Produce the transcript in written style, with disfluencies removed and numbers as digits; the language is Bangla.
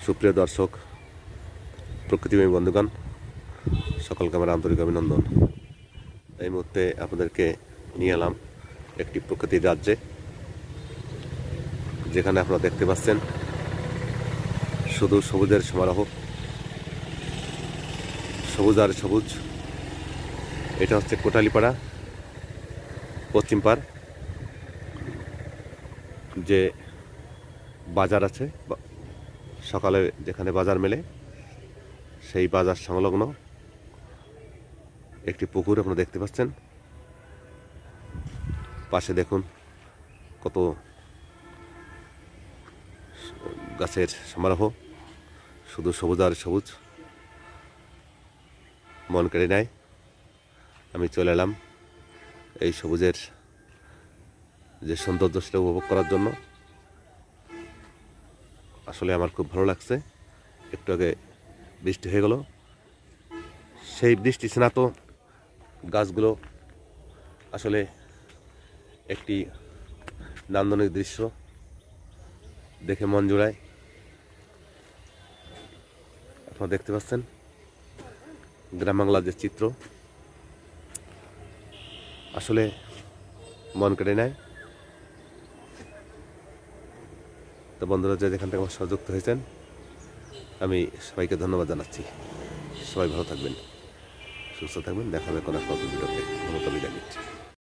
সুপ্রিয় দর্শক, প্রকৃতিপ্রেমী বন্ধুগণ, সকলকে আমার আন্তরিক অভিনন্দন। এই মুহূর্তে আপনাদেরকে নিয়ে এলাম একটি প্রকৃতির রাজ্যে, যেখানে আপনারা দেখতে পাচ্ছেন শুধু সবুজের সমারোহ, সবুজ আর সবুজ। এটা হচ্ছে কোটালীপাড়া পশ্চিম পাড়, যে বাজার আছে, সকালে যেখানে বাজার মেলে সেই বাজার সংলগ্ন একটি পুকুর আপনারা দেখতে পাচ্ছেন। পাশে দেখুন কত গাছের সমারোহ, শুধু সবুজ আর সবুজ, মন কেড়ে নেয়। আমি চলে এলাম এই সবুজের যে সৌন্দর্য সেটা উপভোগ করার জন্য। আসলে আমার খুব ভালো লাগছে। একটু আগে বৃষ্টি হয়ে গেল, সেই বৃষ্টি স্নাত গাছগুলো আসলে একটি নান্দনিক দৃশ্য, দেখে মন জুড়ায়। আপনারা দেখতে পাচ্ছেন গ্রাম বাংলার যে চিত্র, আসলে মন কেড়ে নেয়। তো বন্ধুরা, যে যেখান থেকে আমার সংযুক্ত হয়েছেন, আমি সবাইকে ধন্যবাদ জানাচ্ছি। সবাই ভালো থাকবেন, সুস্থ থাকবেন। দেখা হবে কোনো এক নতুন ভিডিওতে। বিদায় নিচ্ছি।